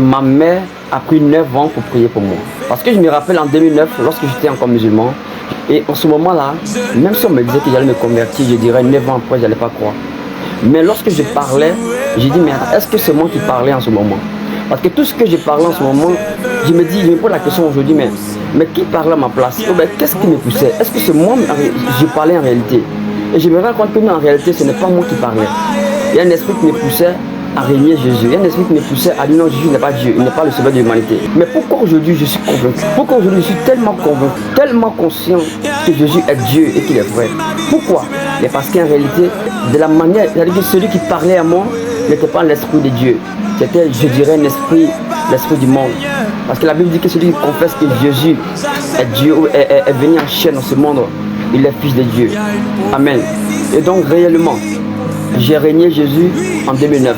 Ma mère a pris 9 ans pour prier pour moi. Parce que je me rappelle en 2009, lorsque j'étais encore musulman, et en ce moment-là, même si on me disait que j'allais me convertir, je dirais 9 ans après, je n'allais pas croire. Mais lorsque je parlais, j'ai dit, mais est-ce que c'est moi qui parlais en ce moment? Parce que tout ce que je parlais en ce moment, je me pose la question aujourd'hui, mais qui parlait à ma place? Qu'est-ce qui me poussait? Est-ce que c'est moi je parlais en réalité? Et je me rends compte que non, en réalité, ce n'est pas moi qui parlais. Il y a un esprit qui me poussait à régner Jésus. Il y a un esprit qui me poussait à dire non, Jésus n'est pas Dieu, il n'est pas le sauveur de l'humanité. Mais pourquoi aujourd'hui je suis convaincu? Pourquoi aujourd'hui je suis tellement convaincu, tellement conscient que Jésus est Dieu et qu'il est vrai? Pourquoi? Mais parce qu'en réalité, de la manière, c'est-à-dire que celui qui parlait à moi n'était pas l'esprit de Dieu. C'était, je dirais, l'esprit du monde. Parce que la Bible dit que celui qui confesse que Jésus est Dieu, est venu en chair dans ce monde, il est fils de Dieu. Amen. Et donc réellement, j'ai régné Jésus en 2009.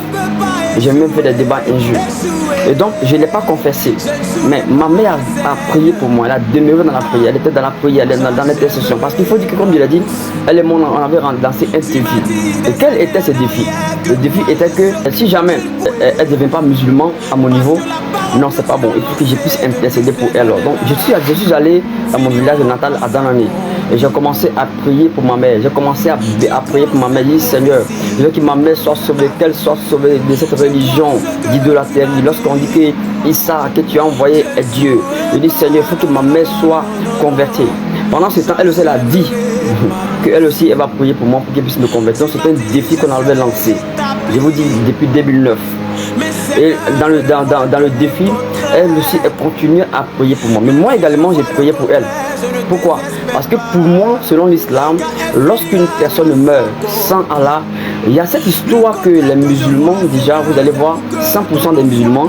J'ai même fait des débats injustes. Et donc, je ne l'ai pas confessé. Mais ma mère a prié pour moi. Elle a demeuré dans la prière. Elle était dans la prière, elle était dans l'intercession. Parce qu'il faut dire que, comme je l'ai dit, elle et moi, on avait lancé un défi. Et quel était ce défi? Le défi était que si jamais elle ne devient pas musulmane à mon niveau, non, c'est pas bon. Il faut que je puisse intercéder pour elle. Donc, je suis allé dans mon village natal à Danani. Et j'ai commencé à prier pour ma mère. J'ai commencé à prier pour ma mère. J'ai dit, Seigneur, je veux que ma mère soit sauvée, qu'elle soit sauvée de cette religion d'idolâtrie. Lorsqu'on dit que Issa, que tu as envoyé, est Dieu. Je dis, Seigneur, il faut que ma mère soit convertie. Pendant ce temps, elle aussi, elle a dit qu'elle aussi, elle va prier pour moi pour qu'elle puisse me convertir. C'est un défi qu'on avait lancé. Je vous dis, depuis 2009. Et dans le défi, elle aussi, elle continue à prier pour moi. Mais moi également, j'ai prié pour elle. Pourquoi? Parce que pour moi, selon l'islam, lorsqu'une personne meurt sans Allah, il y a cette histoire que les musulmans, déjà, vous allez voir, 100% des musulmans,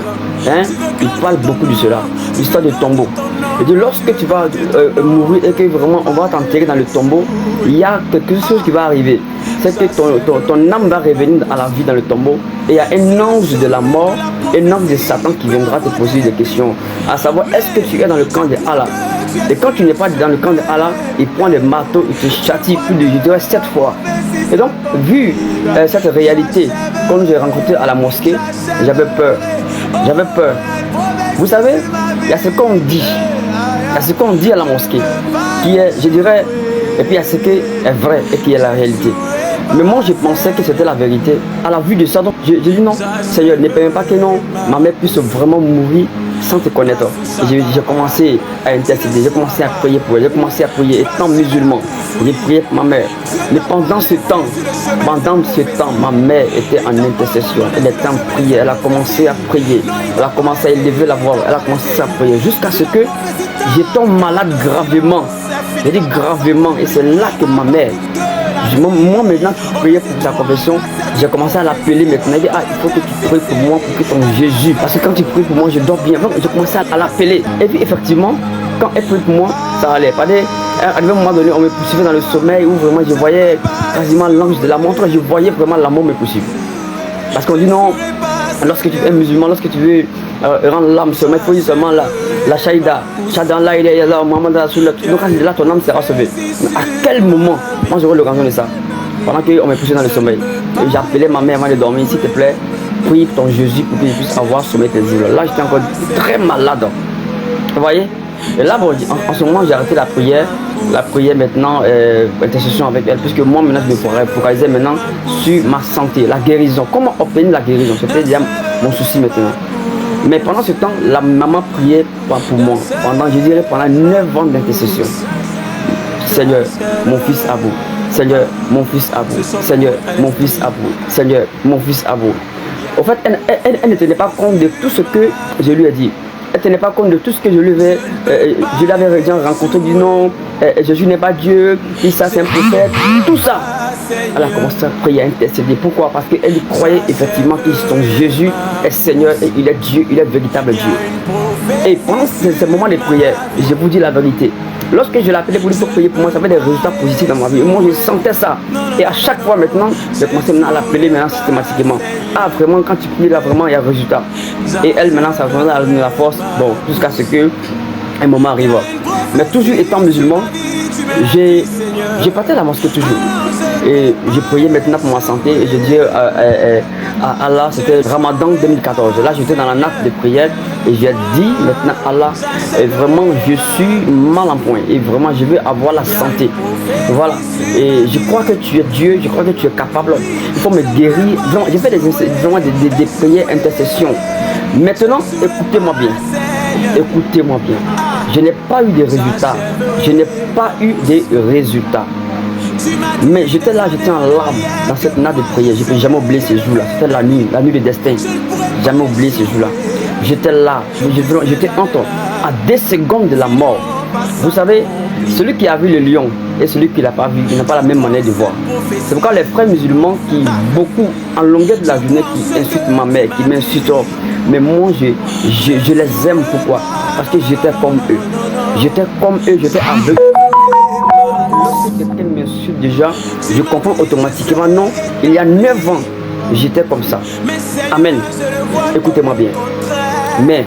ils parlent beaucoup de cela, l'histoire de tombeau. Et de lorsque tu vas mourir et que vraiment on va t'enterrer dans le tombeau, il y a quelque chose qui va arriver. C'est que ton âme va revenir à la vie dans le tombeau. Et il y a un ange de la mort, un ange de Satan qui viendra te poser des questions. À savoir, est-ce que tu es dans le camp de Allah? Et quand tu n'es pas dans le camp de Allah, il prend le marteau, il te châtie plus de, je dirais, 7 fois. Et donc, vu cette réalité, quand j'ai rencontré à la mosquée, j'avais peur. J'avais peur. Vous savez, il y a ce qu'on dit. Il y a ce qu'on dit à la mosquée, qui est, je dirais, et puis il y a ce qui est vrai et qui est la réalité. Mais moi, je pensais que c'était la vérité. À la vue de ça, donc, j'ai dit non, Seigneur, ne permets pas que non, ma mère puisse vraiment mourir sans te connaître. J'ai commencé à intercéder, j'ai commencé à prier pour elle, j'ai commencé à prier étant musulman. J'ai prié pour ma mère. Mais pendant ce temps, ma mère était en intercession. Elle était en prière, elle a commencé à prier. Elle a commencé à élever la voix, elle a commencé à prier jusqu'à ce que je tombe malade gravement. J'ai dit gravement, et c'est là que ma mère, moi maintenant qui priais pour sa confession, j'ai commencé à l'appeler maintenant. Elle dit, il faut que tu pries pour moi, pour que ton Jésus, parce que quand tu pries pour moi, je dors bien. Donc j'ai commencé à l'appeler. Et puis effectivement, quand elle prie pour moi, ça allait. À un moment donné, on me poursuivait dans le sommeil où vraiment je voyais quasiment l'ange de la montre, je voyais vraiment la mort me poursuivre. Parce qu'on dit non, lorsque tu es musulman, lorsque tu veux rendre l'âme sommeil, il faut dire seulement la shaïda. Shadan la ilaha illallah, Muhammad Rasulullah. Donc là, ton âme sera sauvée. Mais à quel moment, moi j'aurais l'occasion de ça? Pendant qu'on me poussait dans le sommeil. Et j'appelais ma mère avant de dormir, s'il te plaît, prie pour ton Jésus pour qu'il puisse avoir sommeil paisible. Là, j'étais encore très malade. Vous voyez? Et là, bon, en ce moment, j'ai arrêté la prière. La prière maintenant, intercession avec elle, puisque moi maintenant je me focalisais maintenant sur ma santé, la guérison. Comment obtenir la guérison? C'était déjà mon souci maintenant. Mais pendant ce temps, la maman priait pour moi. Je dirais pendant 9 ans d'intercession. Seigneur, mon fils à vous. Seigneur, mon fils à vous. Seigneur, mon fils à vous. Seigneur, mon fils à vous. Au fait, elle ne tenait pas compte de tout ce que je lui ai dit. Elle ne tenait pas compte de tout ce que je lui avais déjà rencontré, du nom, Jésus n'est pas Dieu, Issa c'est un prophète, tout ça. Elle a commencé à prier, à intercéder. Pourquoi? Parce qu'elle croyait effectivement que son Jésus est Seigneur et il est Dieu, il est véritable Dieu. Et pendant ce moment de prière, je vous dis la vérité, lorsque je l'appelais pour lui pour prier pour moi, ça avait des résultats positifs dans ma vie. Et moi, je sentais ça. Et à chaque fois maintenant, j'ai commencé maintenant à l'appeler maintenant systématiquement. Vraiment, quand tu pries là, vraiment, il y a résultat. Et elle, maintenant, ça va donner la force. Bon, jusqu'à ce que un moment arrive. Mais toujours étant musulman, j'ai parti à la mosquée toujours. Et je priais maintenant pour ma santé. Et je dis à Allah, c'était Ramadan 2014. Là, j'étais dans la nappe de prière et j'ai dit maintenant Allah, vraiment, je suis mal en point et vraiment, je veux avoir la santé. Voilà. Et je crois que tu es Dieu, je crois que tu es capable. Il faut me guérir. Vraiment, j'ai fait des prières, intercessions. Maintenant, écoutez-moi bien. Écoutez-moi bien. Je n'ai pas eu de résultats. Je n'ai pas eu de résultats. Mais j'étais là, j'étais en larmes dans cette nappe de prière. Je ne peux jamais oublier ces jours-là. C'était la nuit de destin. Jamais oublier ces jours-là. J'étais là, j'étais entre à 2 secondes de la mort. Vous savez, celui qui a vu le lion et celui qui ne l'a pas vu, il n'a pas la même manière de voir. C'est pourquoi les frères musulmans qui, beaucoup, en longueur de la journée, qui insultent ma mère, qui m'insultent, mais moi, je les aime. Pourquoi? Parce que j'étais comme eux. J'étais comme eux, j'étais aveugle. Lorsque quelqu'un m'insulte déjà, je comprends automatiquement, non, il y a 9 ans, j'étais comme ça. Amen. Écoutez-moi bien. Mais,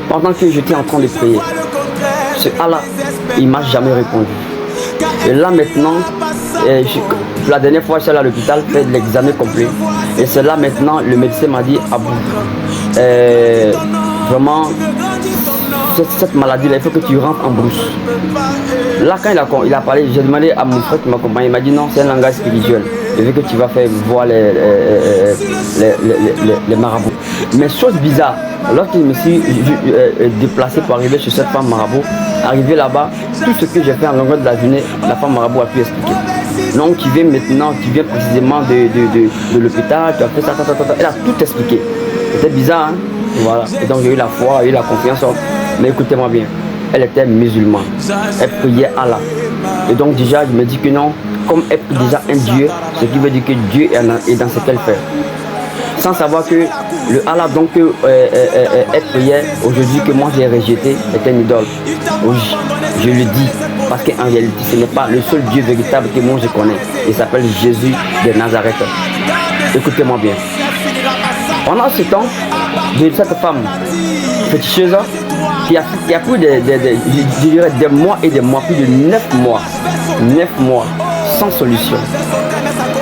pendant que j'étais en train de prier, ce Allah, il ne m'a jamais répondu. Et là maintenant, la dernière fois, j'étais à l'hôpital, fait de l'examen complet. Et c'est là maintenant, le médecin m'a dit, Abou, vraiment, cette maladie-là, il faut que tu rentres en brousse. Là, quand il a parlé, j'ai demandé à mon frère qui m'accompagne, il m'a dit non, c'est un langage spirituel. Je veux que tu vas faire voir les marabouts. Mais chose bizarre, lorsque je me suis déplacé pour arriver chez cette femme marabout, arrivé là-bas, tout ce que j'ai fait en longueur de la journée, la femme marabout a pu expliquer. Donc tu viens maintenant, tu viens précisément de l'hôpital, tu as fait ça, elle a tout expliqué. C'était bizarre, hein? Voilà. Et donc j'ai eu la foi, j'ai eu la confiance. Mais écoutez-moi bien, elle était musulmane, elle priait Allah. Et donc déjà, je me dis que non, comme elle prie déjà un Dieu, ce qui veut dire que Dieu est dans ce qu'elle fait. Sans savoir que le Allah donc elle priait aujourd'hui que moi j'ai rejeté est un idole. Oui, je le dis, parce qu'en réalité ce n'est pas le seul Dieu véritable que moi je connais. Il s'appelle Jésus de Nazareth. Écoutez-moi bien. Pendant ce temps, de cette femme féticheuse qui a pris des mois et des mois, plus de 9 mois. 9 mois sans solution.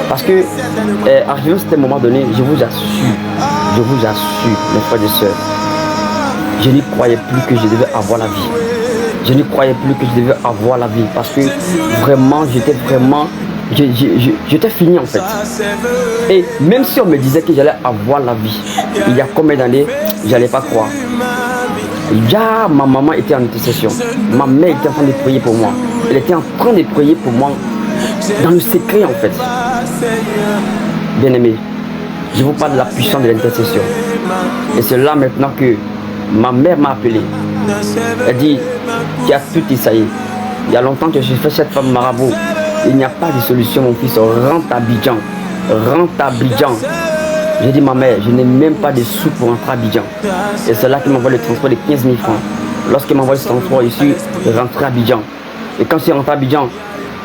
Parce que arrivé à ce moment donné, je vous assure, mes frères et sœurs, je n'y croyais plus que je devais avoir la vie. Je n'y croyais plus que je devais avoir la vie. Parce que vraiment, j'étais fini en fait. Et même si on me disait que j'allais avoir la vie, il y a combien d'années, j'allais pas croire. Ya, ma maman était en intercession. Ma mère était en train de prier pour moi. Elle était en train de prier pour moi dans le secret en fait. Bien aimé, je vous parle de la puissance de l'intercession. Et c'est là maintenant que ma mère m'a appelé. Elle dit, tu as tout essayé. Il y a longtemps que j'ai fait cette femme marabout. Il n'y a pas de solution mon fils, rentre à Abidjan. Rentre à Abidjan. J'ai dit ma mère, je n'ai même pas de sous pour rentrer à Abidjan. Et c'est là qu'il m'envoie le transport de 15 000 francs. Lorsqu'il m'envoie ce transport, je suis rentré à Abidjan. Et quand je suis rentré à Abidjan,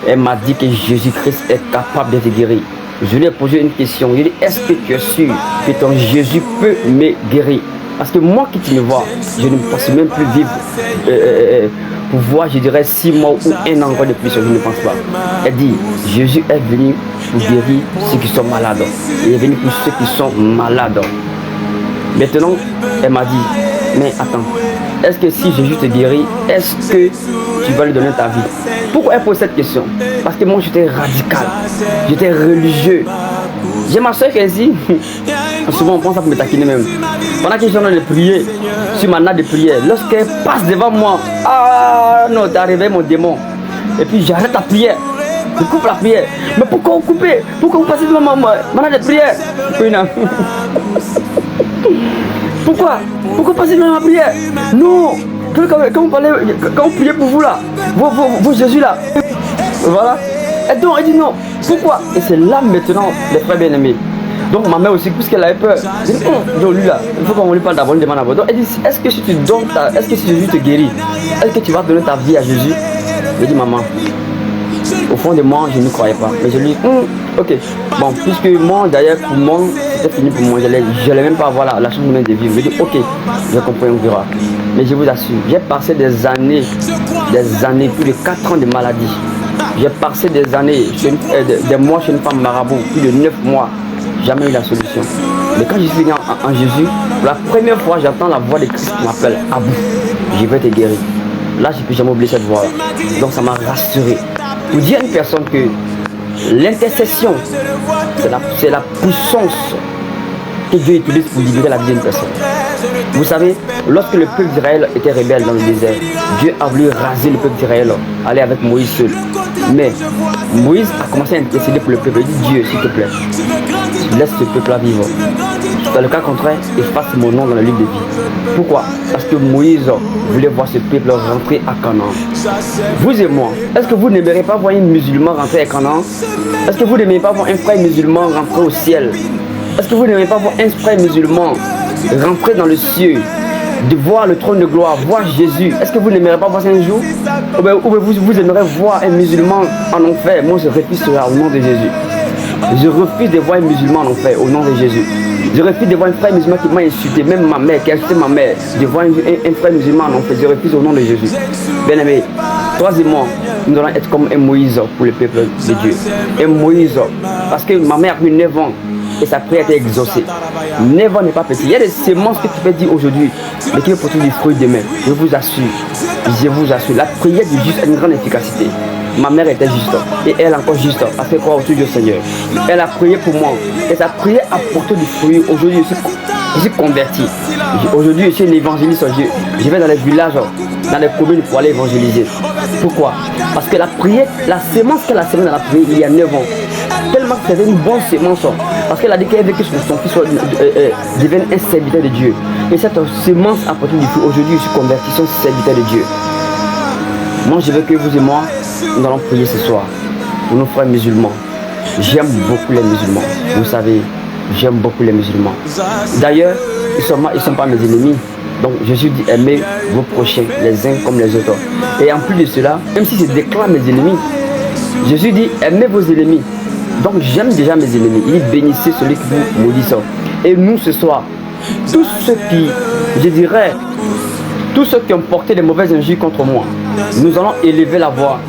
elle m'a dit que Jésus-Christ est capable de te guérir. Je lui ai posé une question. Je lui ai dit, est-ce que tu es sûr que ton Jésus peut me guérir? Parce que moi qui te me vois, je ne pense même plus vivre pour voir, je dirais, 6 mois ou 1 an de plus, je ne pense pas. Elle dit, Jésus est venu pour guérir ceux qui sont malades. Il est venu pour ceux qui sont malades. Maintenant, elle m'a dit, mais attends, est-ce que si Jésus te guérit, est-ce que tu vas lui donner ta vie? Pourquoi elle pose cette question? Parce que moi j'étais radical, j'étais religieux. J'ai ma soeur qui est ici, souvent on pense ça pour me taquiner même. Pendant que je suis en train de prier, sur ma nappe de prière, lorsqu'elle passe devant moi, ah non, t'es arrivé mon démon. Et puis j'arrête la prière, je coupe la prière. Mais pourquoi vous coupez? Pourquoi vous passez devant ma nappe de prière? Pourquoi? Pourquoi passer devant ma prière? Non! Quand vous priez pour vous là, vos Jésus là, voilà. Et donc elle dit non. Pourquoi? Et c'est là maintenant, les frères bien-aimés. Donc ma mère aussi, puisqu'elle avait peur, elle dit non, lui là, il faut qu'on lui parle d'abord, lui demande d'abord. Donc elle dit, est-ce que si tu donnes est-ce que si Jésus te guérit, est-ce que tu vas donner ta vie à Jésus? Je dis maman, au fond de moi, je ne croyais pas. Mais je lui dis, ok, bon, puisque moi d'ailleurs pour moi, c'était fini pour moi, je n'allais même pas avoir la chance de vivre. Je dis ok, je comprends, on verra. Mais je vous assure, j'ai passé des années, plus de 4 ans de maladie. J'ai passé des années, des mois chez une femme marabout, plus de 9 mois. Jamais eu la solution. Mais quand je suis venu en Jésus, pour la première fois, j'entends la voix de Christ qui m'appelle Abou, je vais te guérir. Là, je ne peux jamais oublier cette voix-là. Donc ça m'a rassuré. Pour dire à une personne que l'intercession, c'est la puissance que Dieu utilise pour libérer la vie d'une personne. Vous savez, lorsque le peuple d'Israël était rebelle dans le désert, Dieu a voulu raser le peuple d'Israël, aller avec Moïse seul. Mais Moïse a commencé à intercéder pour le peuple. Il dit, Dieu, s'il te plaît, laisse ce peuple-là vivre. Dans le cas contraire, efface mon nom dans le livre de vie. Pourquoi? Parce que Moïse voulait voir ce peuple rentrer à Canaan. Vous et moi, est-ce que vous n'aimeriez pas voir un musulman rentrer à Canaan? Est-ce que vous n'aimeriez pas voir un frère musulman rentrer au ciel? Est-ce que vous n'aimeriez pas voir un frère musulman rentrer dans le ciel, de voir le trône de gloire, voir Jésus? Est-ce que vous n'aimeriez pas voir ça un jour? Ou bien vous aimeriez voir un musulman en enfer? Moi, je refuse cela au nom de Jésus. Je refuse de voir un musulman en enfer au nom de Jésus. Je refuse de voir un frère musulman qui m'a insulté, même ma mère, qui a insulté ma mère, de voir un frère musulman en enfer. Je refuse au nom de Jésus. Bien aimé, toi et moi, nous allons être comme un Moïse pour le peuple de Dieu. Un Moïse, parce que ma mère a eu 9 ans et sa prière a été exaucée. 9 ans n'est pas petit. Il y a des semences que tu peux dire aujourd'hui, mais qui vont porter du fruit demain. Je vous assure, la prière du juste a une grande efficacité. Ma mère était juste et elle encore juste a fait croire au Dieu du Seigneur. Elle a prié pour moi et sa prière a porté du fruit. Aujourd'hui, je suis converti. Aujourd'hui, je suis un évangéliste. Je vais dans les villages, dans les communes pour aller évangéliser. Pourquoi? Parce que la prière, la sémence qu'elle a semée dans la prière il y a 9 ans, tellement que c'était une bonne sémence. Parce qu'elle a dit qu'elle veut que son fils devienne un serviteur de Dieu. Et cette sémence a porté du fruit. Aujourd'hui, je suis converti, je suis un serviteur de Dieu. Moi, je veux que vous et moi, nous allons prier ce soir pour nos frères musulmans. J'aime beaucoup les musulmans. Vous savez, j'aime beaucoup les musulmans. D'ailleurs, ils ne sont pas mes ennemis. Donc, Jésus dit aimez vos prochains, les uns comme les autres. Et en plus de cela, même si je déclare mes ennemis, Jésus dit aimez vos ennemis. Donc, j'aime déjà mes ennemis. Il dit bénissez celui qui vous maudissent. Et nous, ce soir, tous ceux qui, je dirais, tous ceux qui ont porté des mauvaises injures contre moi, nous allons élever la voix.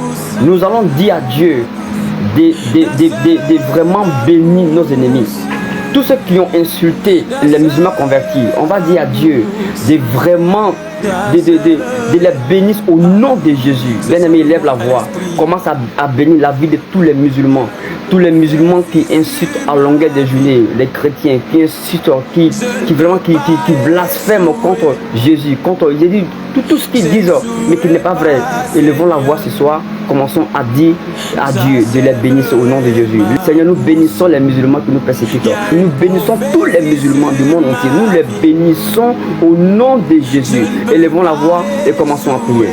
Nous allons dire à Dieu de vraiment bénir nos ennemis. Tous ceux qui ont insulté les musulmans convertis, on va dire à Dieu de vraiment de les bénir au nom de Jésus. Bien-aimé, élève la voix. Commence à bénir la vie de tous les musulmans. Tous les musulmans qui insultent à longueur de journée, les chrétiens qui insultent, qui blasphèment contre Jésus, contre Jésus, tout ce qu'ils disent, mais qui n'est pas vrai. Élevons la voix ce soir. Commençons à dire à Dieu de les bénir au nom de Jésus. Seigneur, nous bénissons les musulmans qui nous persécutent. Nous bénissons tous les musulmans du monde entier. Nous les bénissons au nom de Jésus. Élevons la voix et commençons à prier.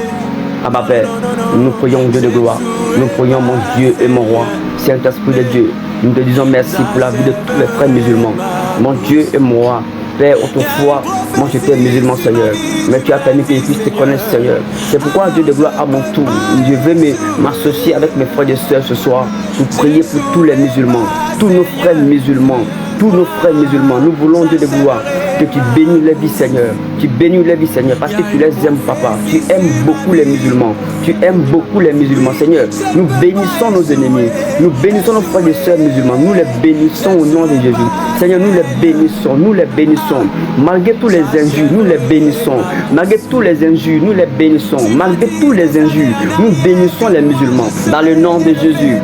Abba Père, nous prions Dieu de gloire. Nous prions mon Dieu et mon roi, Saint-Esprit de Dieu. Nous te disons merci pour la vie de tous les frères musulmans. Mon Dieu et mon roi, Père, autrefois, moi j'étais musulman, Seigneur, mais tu as permis que je puisse te connaître, Seigneur. C'est pourquoi, Dieu de gloire, à mon tour, je vais m'associer avec mes frères et sœurs ce soir pour prier pour tous les musulmans, tous nos frères musulmans, tous nos frères musulmans. Nous voulons, Dieu de gloire, que tu bénis les vies, Seigneur. Tu bénis les vies, Seigneur, parce que tu les aimes, Papa. Tu aimes beaucoup les musulmans. Tu aimes beaucoup les musulmans, Seigneur. Nous bénissons nos ennemis. Nous bénissons nos frères et sœurs musulmans. Nous les bénissons au nom de Jésus. Seigneur, nous les bénissons. Nous les bénissons. Malgré tous les injures, nous les bénissons. Malgré tous les injures, nous les bénissons. Malgré tous les injures, nous bénissons les musulmans. Dans le nom de Jésus.